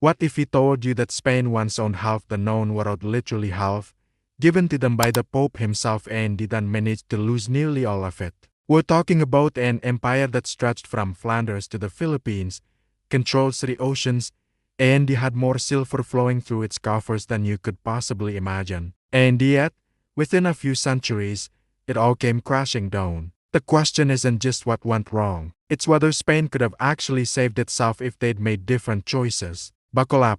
What if he told you that Spain once owned half the known world, literally half, given to them by the Pope himself, and they then managed to lose nearly all of it? We're talking about an empire that stretched from Flanders to the Philippines, controlled 3 oceans, and they had more silver flowing through its coffers than you could possibly imagine. And yet, within a few centuries, it all came crashing down. The question isn't just what went wrong, it's whether Spain could have actually saved itself if they'd made different choices. Buckle up,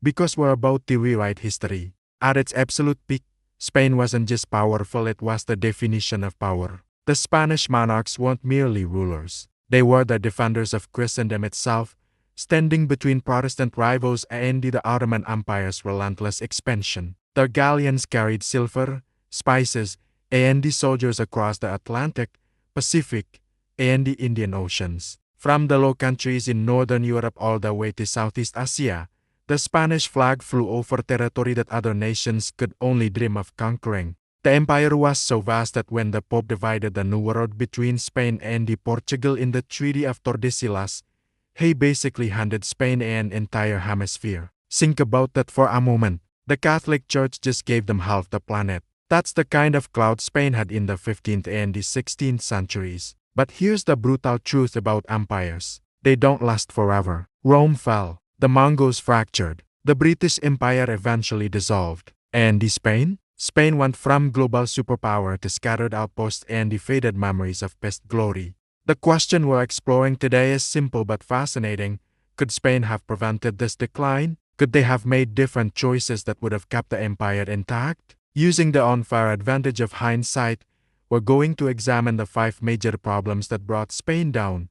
because we're about to rewrite history. At its absolute peak, Spain wasn't just powerful, it was the definition of power. The Spanish monarchs weren't merely rulers. They were the defenders of Christendom itself, standing between Protestant rivals and the Ottoman Empire's relentless expansion. Their galleons carried silver, spices, and the soldiers across the Atlantic, Pacific, and the Indian Oceans. From the Low Countries in northern Europe all the way to Southeast Asia, the Spanish flag flew over territory that other nations could only dream of conquering. The empire was so vast that when the Pope divided the New World between Spain and Portugal in the Treaty of Tordesillas, he basically handed Spain an entire hemisphere. Think about that for a moment. The Catholic Church just gave them half the planet. That's the kind of clout Spain had in the 15th and the 16th centuries. But here's the brutal truth about empires. They don't last forever. Rome fell. The Mongols fractured. The British Empire eventually dissolved. And Spain? Spain went from global superpower to scattered outposts and the faded memories of past glory. The question we're exploring today is simple but fascinating. Could Spain have prevented this decline? Could they have made different choices that would have kept the empire intact? Using the unfair advantage of hindsight, we're going to examine the 5 major problems that brought Spain down,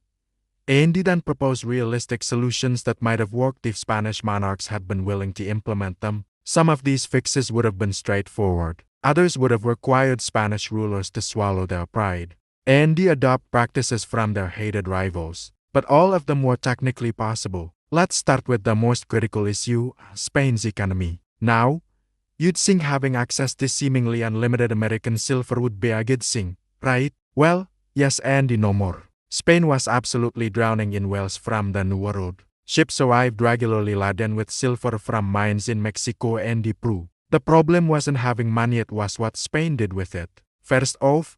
and then propose realistic solutions that might have worked if Spanish monarchs had been willing to implement them. Some of these fixes would have been straightforward. Others would have required Spanish rulers to swallow their pride and adopt practices from their hated rivals. But all of them were technically possible. Let's start with the most critical issue, Spain's economy. Now, you'd think having access to seemingly unlimited American silver would be a good thing, right? Well, yes and no more. Spain was absolutely drowning in wealth from the New World. Ships arrived regularly laden with silver from mines in Mexico and Peru. The problem wasn't having money, it was what Spain did with it. First off,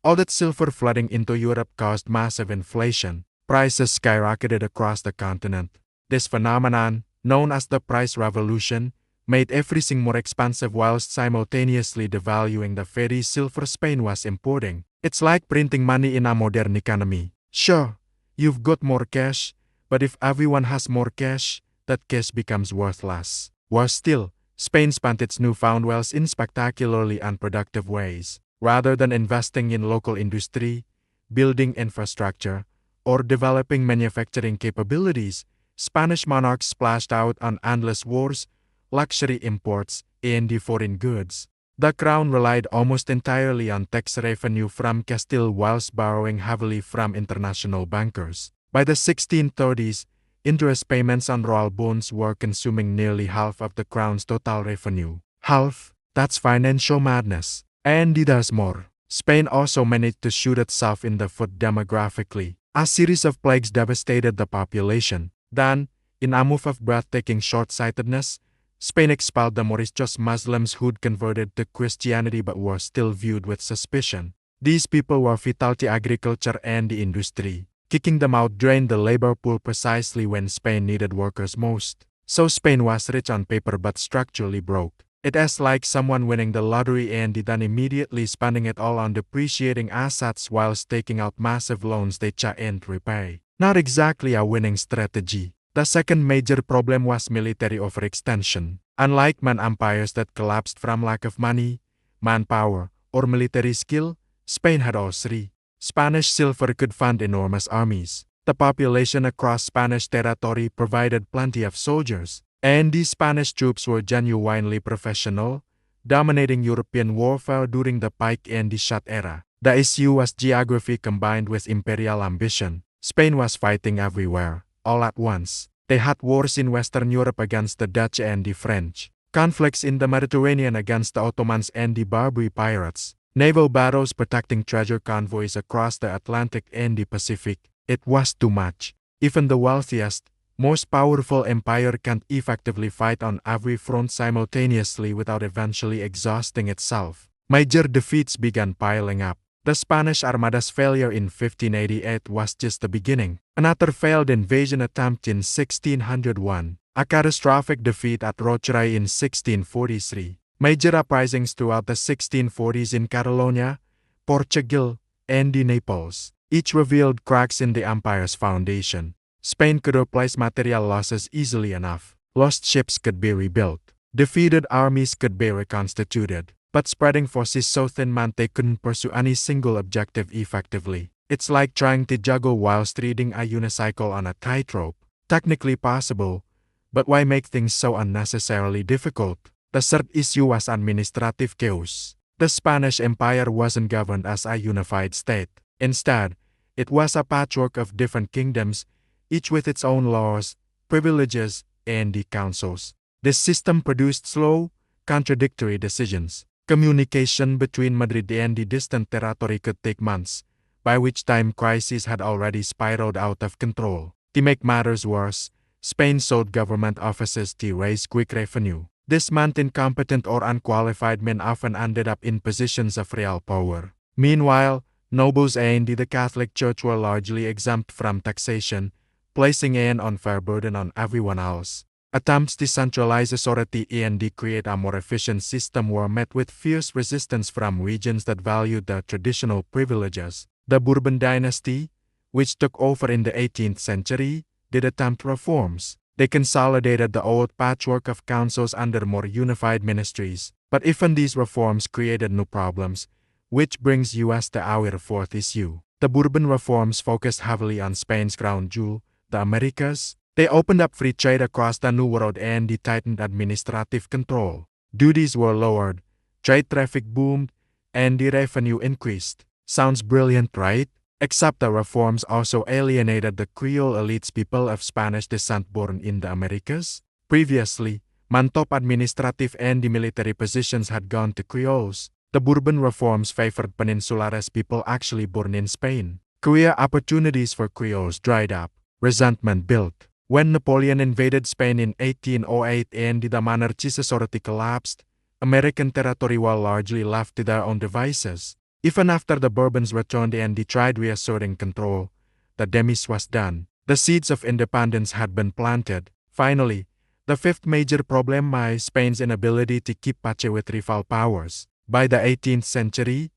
all that silver flooding into Europe caused massive inflation. Prices skyrocketed across the continent. This phenomenon, known as the price revolution, made everything more expensive whilst simultaneously devaluing the very silver Spain was importing. It's like printing money in a modern economy. Sure, you've got more cash, but if everyone has more cash, that cash becomes worthless. Worse still, Spain spent its newfound wealth in spectacularly unproductive ways. Rather than investing in local industry, building infrastructure, or developing manufacturing capabilities, Spanish monarchs splashed out on endless wars, luxury imports, and foreign goods. The crown relied almost entirely on tax revenue from Castile whilst borrowing heavily from international bankers. By the 1630s, interest payments on royal bonds were consuming nearly half of the crown's total revenue. Half? That's financial madness. And there's more. Spain also managed to shoot itself in the foot demographically. A series of plagues devastated the population. Then, in a move of breathtaking short-sightedness, Spain expelled the Moorish Muslims who'd converted to Christianity but were still viewed with suspicion. These people were vital to agriculture and the industry. Kicking them out drained the labor pool precisely when Spain needed workers most. So Spain was rich on paper but structurally broke. It is like someone winning the lottery and then immediately spending it all on depreciating assets whilst taking out massive loans they can't repay. Not exactly a winning strategy. The second major problem was military overextension. Unlike many empires that collapsed from lack of money, manpower, or military skill, Spain had all 3. Spanish silver could fund enormous armies. The population across Spanish territory provided plenty of soldiers, and these Spanish troops were genuinely professional, dominating European warfare during the Pike and the Shot era. The issue was geography combined with imperial ambition. Spain was fighting everywhere, all at once. They had wars in Western Europe against the Dutch and the French, conflicts in the Mediterranean against the Ottomans and the Barbary pirates, naval battles protecting treasure convoys across the Atlantic and the Pacific. It was too much. Even the wealthiest, Most powerful empire can't effectively fight on every front simultaneously without eventually exhausting itself. Major defeats began piling up. The Spanish Armada's failure in 1588 was just the beginning. Another failed invasion attempt in 1601, a catastrophic defeat at Rochray in 1643. Major uprisings throughout the 1640s in Catalonia, Portugal, and Naples, each revealed cracks in the empire's foundation. Spain could replace material losses easily enough. Lost ships could be rebuilt. Defeated armies could be reconstituted. But spreading forces so thin meant they couldn't pursue any single objective effectively. It's like trying to juggle whilst riding a unicycle on a tightrope. Technically possible, but why make things so unnecessarily difficult? The third issue was administrative chaos. The Spanish Empire wasn't governed as a unified state. Instead, it was a patchwork of different kingdoms, each with its own laws, privileges, and councils. This system produced slow, contradictory decisions. Communication between Madrid and the distant territory could take months, by which time crises had already spiraled out of control. To make matters worse, Spain sought government offices to raise quick revenue. This meant incompetent or unqualified men often ended up in positions of real power. Meanwhile, nobles and the Catholic Church were largely exempt from taxation, placing an unfair burden on everyone else. Attempts to centralize authority and create a more efficient system were met with fierce resistance from regions that valued their traditional privileges. The Bourbon dynasty, which took over in the 18th century, did attempt reforms. They consolidated the old patchwork of councils under more unified ministries. But even these reforms created new problems, which brings us to our fourth issue. The Bourbon reforms focused heavily on Spain's crown jewel, the Americas. They opened up free trade across the New World and tightened administrative control. Duties were lowered, trade traffic boomed, and the revenue increased. Sounds brilliant, right? Except the reforms also alienated the Creole elites, people of Spanish descent born in the Americas. Previously, top administrative and military positions had gone to Creoles. The Bourbon reforms favored Peninsulares, people actually born in Spain. Career opportunities for Creoles dried up. Resentment built. When Napoleon invaded Spain in 1808 and the monarchy's authority collapsed, American territory was largely left to their own devices. Even after the Bourbons returned and tried reasserting control, the demise was done. The seeds of independence had been planted. Finally, the fifth major problem was Spain's inability to keep pace with rival powers. By the 18th century,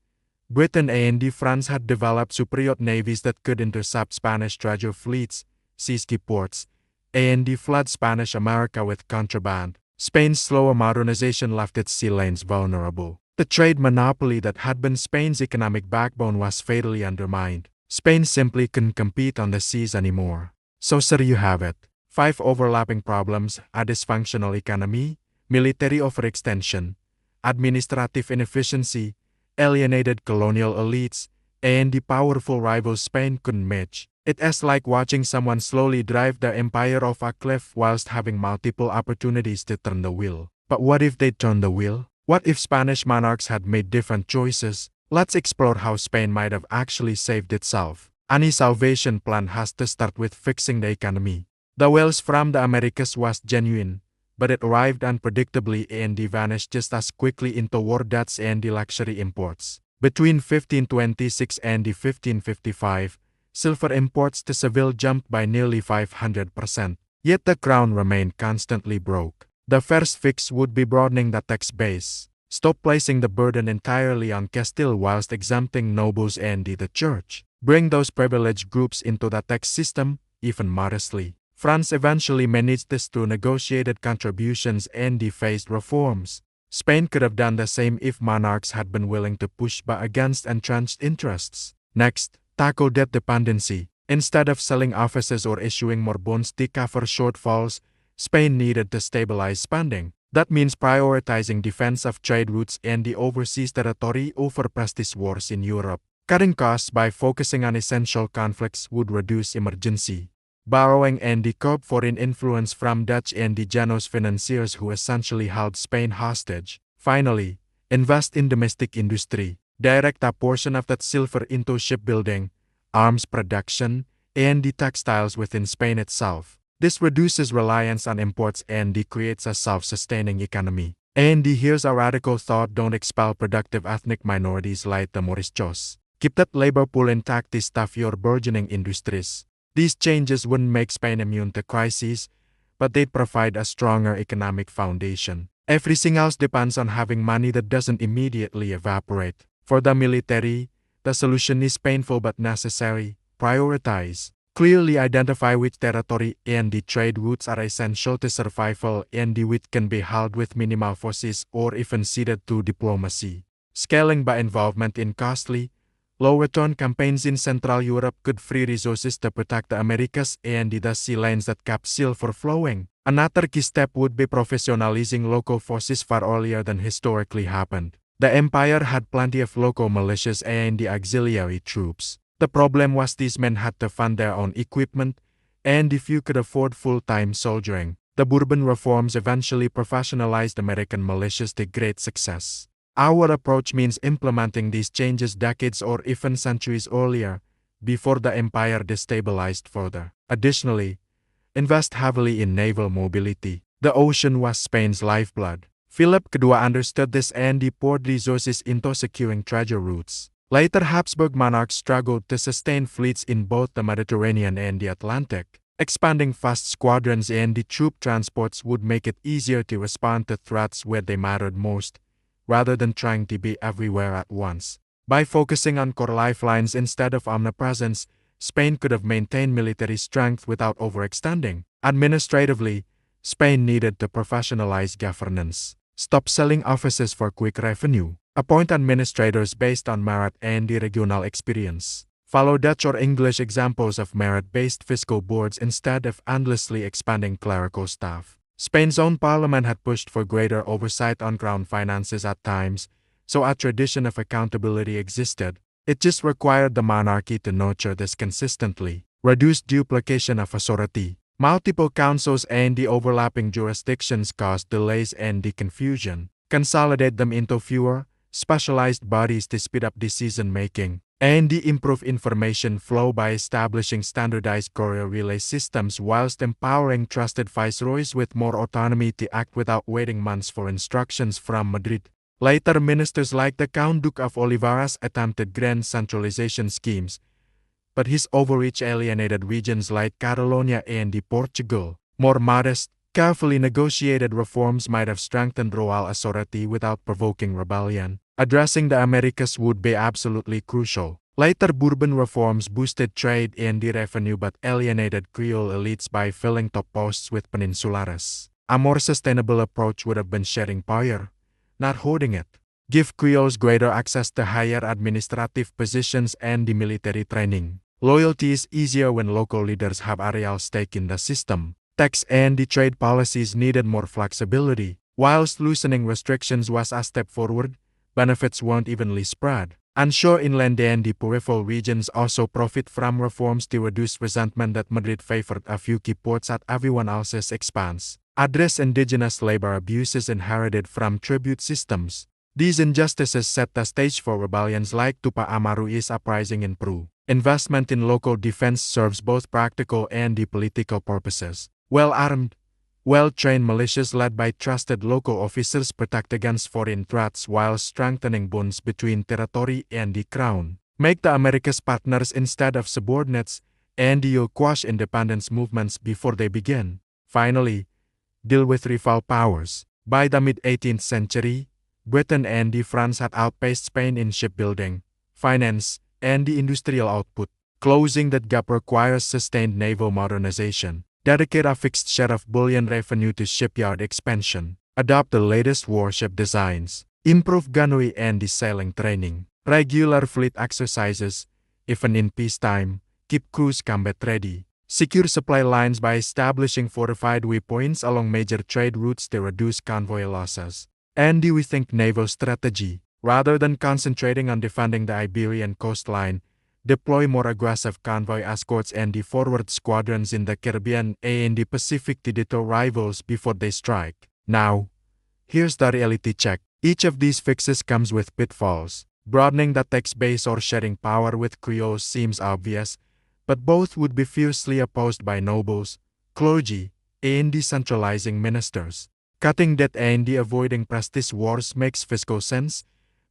Britain and France had developed superior navies that could intercept Spanish treasure fleets, seize key ports, and flood Spanish America with contraband. Spain's slower modernization left its sea lanes vulnerable. The trade monopoly that had been Spain's economic backbone was fatally undermined. Spain simply couldn't compete on the seas anymore. So there you have it. 5 overlapping problems: a dysfunctional economy, military overextension, administrative inefficiency, alienated colonial elites, and the powerful rivals Spain couldn't match. It's like watching someone slowly drive their empire off a cliff whilst having multiple opportunities to turn the wheel. But what if they turned the wheel? What if Spanish monarchs had made different choices? Let's explore how Spain might have actually saved itself. Any salvation plan has to start with fixing the economy. The wealth from the Americas was genuine, but it arrived unpredictably and vanished just as quickly into war debts and luxury imports. Between 1526 and 1555, silver imports to Seville jumped by nearly 500%, yet the crown remained constantly broke. The first fix would be broadening the tax base. Stop placing the burden entirely on Castile whilst exempting nobles and the church. Bring those privileged groups into the tax system, even modestly. France eventually managed this through negotiated contributions and phased reforms. Spain could have done the same if monarchs had been willing to push back against entrenched interests. Next, tackle debt dependency. Instead of selling offices or issuing more bonds to cover shortfalls, Spain needed to stabilize spending. That means prioritizing defense of trade routes and the overseas territory over prestige wars in Europe. Cutting costs by focusing on essential conflicts would reduce emergency borrowing and curb foreign influence from Dutch and Genoese financiers who essentially held Spain hostage. Finally, invest in domestic industry. Direct a portion of that silver into shipbuilding, arms production, and the textiles within Spain itself. This reduces reliance on imports and creates a self-sustaining economy. And here's a radical thought: don't expel productive ethnic minorities like the Moriscos. Keep that labor pool intact to staff your burgeoning industries. These changes wouldn't make Spain immune to crises, but they'd provide a stronger economic foundation. Everything else depends on having money that doesn't immediately evaporate. For the military, the solution is painful but necessary. Prioritize. Clearly identify which territory and the trade routes are essential to survival and which can be held with minimal forces or even ceded to diplomacy. Scaling by involvement in costly, low-return campaigns in Central Europe could free resources to protect the Americas and the sea lanes that kept seal for flowing. Another key step would be professionalizing local forces far earlier than historically happened. The empire had plenty of local militias and the auxiliary troops. The problem was these men had to fund their own equipment, and if you could afford full-time soldiering, the Bourbon reforms eventually professionalized American militias to great success. Our approach means implementing these changes decades or even centuries earlier, before the empire destabilized further. Additionally, invest heavily in naval mobility. The ocean was Spain's lifeblood. Philip II understood this and he poured resources into securing treasure routes. Later Habsburg monarchs struggled to sustain fleets in both the Mediterranean and the Atlantic. Expanding fast squadrons and the troop transports would make it easier to respond to threats where they mattered most, rather than trying to be everywhere at once. By focusing on core lifelines instead of omnipresence, Spain could have maintained military strength without overextending. Administratively, Spain needed to professionalize governance. Stop selling offices for quick revenue. Appoint administrators based on merit and the regional experience. Follow Dutch or English examples of merit-based fiscal boards instead of endlessly expanding clerical staff. Spain's own parliament had pushed for greater oversight on crown finances at times, so a tradition of accountability existed. It just required the monarchy to nurture this consistently. Reduce duplication of authority. Multiple councils and the overlapping jurisdictions caused delays and the confusion. Consolidate them into fewer, specialized bodies to speed up decision-making. And improve information flow by establishing standardized courier relay systems whilst empowering trusted viceroys with more autonomy to act without waiting months for instructions from Madrid. Later ministers like the Count Duke of Olivares attempted grand centralization schemes, but his overreach alienated regions like Catalonia and Portugal. More modest, carefully negotiated reforms might have strengthened royal authority without provoking rebellion. Addressing the Americas would be absolutely crucial. Later Bourbon reforms boosted trade and the revenue but alienated Creole elites by filling top posts with peninsulares. A more sustainable approach would have been sharing power, not hoarding it. Give Creoles greater access to higher administrative positions and the military training. Loyalty is easier when local leaders have a real stake in the system. Tax and the trade policies needed more flexibility. Whilst loosening restrictions was a step forward, benefits weren't evenly spread. Onshore inland and the peripheral regions also profit from reforms to reduce resentment that Madrid favored a few key ports at everyone else's expense. Address indigenous labor abuses inherited from tribute systems. These injustices set the stage for rebellions like Tupac Amaru's uprising in Peru. Investment in local defense serves both practical and the political purposes. Well-armed, well-trained militias led by trusted local officers protect against foreign threats while strengthening bonds between territory and the crown. Make the Americas partners instead of subordinates, and you'll quash independence movements before they begin. Finally, deal with rival powers. By the mid-18th century, Britain and France had outpaced Spain in shipbuilding, finance, and the industrial output. Closing that gap requires sustained naval modernization. Dedicate a fixed share of bullion revenue to shipyard expansion. Adopt the latest warship designs. Improve gunnery and the sailing training. Regular fleet exercises, even in peacetime. Keep crews combat ready. Secure supply lines by establishing fortified waypoints along major trade routes to reduce convoy losses. And rethink naval strategy. Rather than concentrating on defending the Iberian coastline, deploy more aggressive convoy escorts and the forward squadrons in the Caribbean and the Pacific to deter rivals before they strike. Now, here's the reality check. Each of these fixes comes with pitfalls. Broadening the tax base or sharing power with Creoles seems obvious, but both would be fiercely opposed by nobles, clergy, and decentralizing ministers. Cutting debt and avoiding prestige wars makes fiscal sense,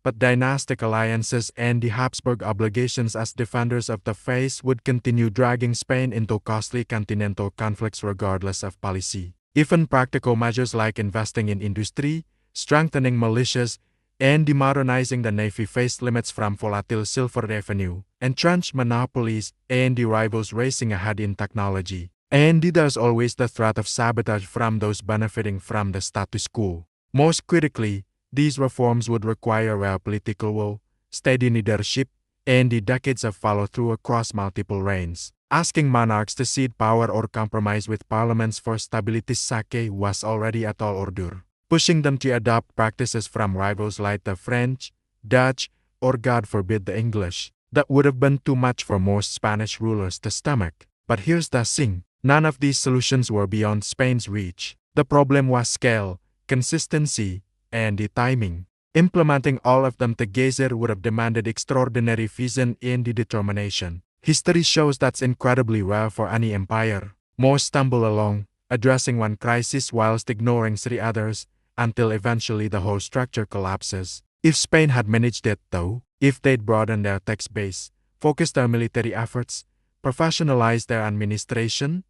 but dynastic alliances and the Habsburg obligations as defenders of the faith would continue dragging Spain into costly continental conflicts regardless of policy. Even practical measures like investing in industry, strengthening militias, and demodernizing the navy faced limits from volatile silver revenue, entrenched monopolies, and the rivals racing ahead in technology. And there's always the threat of sabotage from those benefiting from the status quo. Most critically, these reforms would require real political will, steady leadership, and the decades of follow-through across multiple reigns. Asking monarchs to cede power or compromise with parliaments for stability's sake was already a tall order. Pushing them to adopt practices from rivals like the French, Dutch, or God forbid the English, that would have been too much for most Spanish rulers to stomach. But here's the thing. None of these solutions were beyond Spain's reach. The problem was scale, consistency, and the timing. Implementing all of them together would have demanded extraordinary vision and determination. History shows that's incredibly rare for any empire. Most stumble along, addressing one crisis whilst ignoring three others, until eventually the whole structure collapses. If Spain had managed it, though, if they'd broadened their tax base, focused their military efforts, professionalized their administration,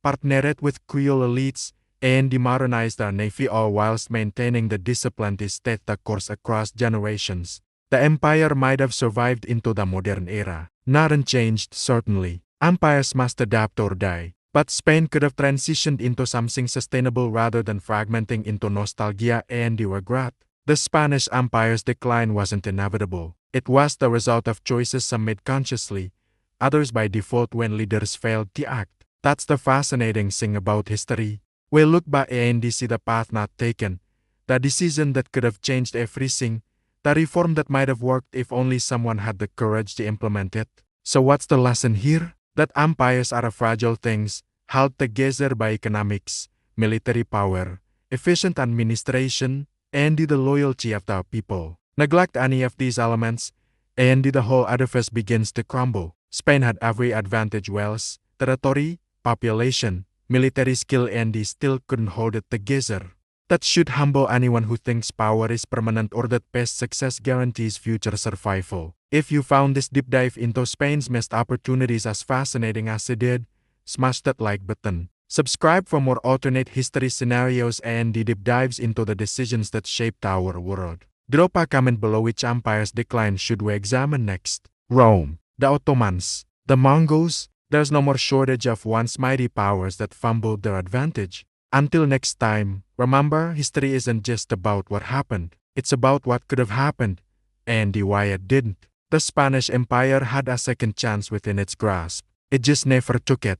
partnered with Creole elites, and demodernized their navy all whilst maintaining the discipline that stayed the course across generations, the empire might have survived into the modern era. Not unchanged, certainly. Empires must adapt or die. But Spain could have transitioned into something sustainable rather than fragmenting into nostalgia and regret. The Spanish Empire's decline wasn't inevitable. It was the result of choices some made consciously, others by default when leaders failed to act. That's the fascinating thing about history. We look back and see the path not taken, the decision that could have changed everything, the reform that might have worked if only someone had the courage to implement it. So what's the lesson here? That empires are fragile things, held together by economics, military power, efficient administration, and the loyalty of the people. Neglect any of these elements, and the whole edifice begins to crumble. Spain had every advantage: wealth, territory, population, military skill, and they still couldn't hold it together. That should humble anyone who thinks power is permanent or that past success guarantees future survival. If you found this deep dive into Spain's missed opportunities as fascinating as it did, smash that like button. Subscribe for more alternate history scenarios and the deep dives into the decisions that shaped our world. Drop a comment below which empire's decline should we examine next. Rome, the Ottomans, the Mongols. There's no more shortage of once mighty powers that fumbled their advantage. Until next time, remember, history isn't just about what happened. It's about what could have happened, and why it didn't. The Spanish Empire had a second chance within its grasp. It just never took it.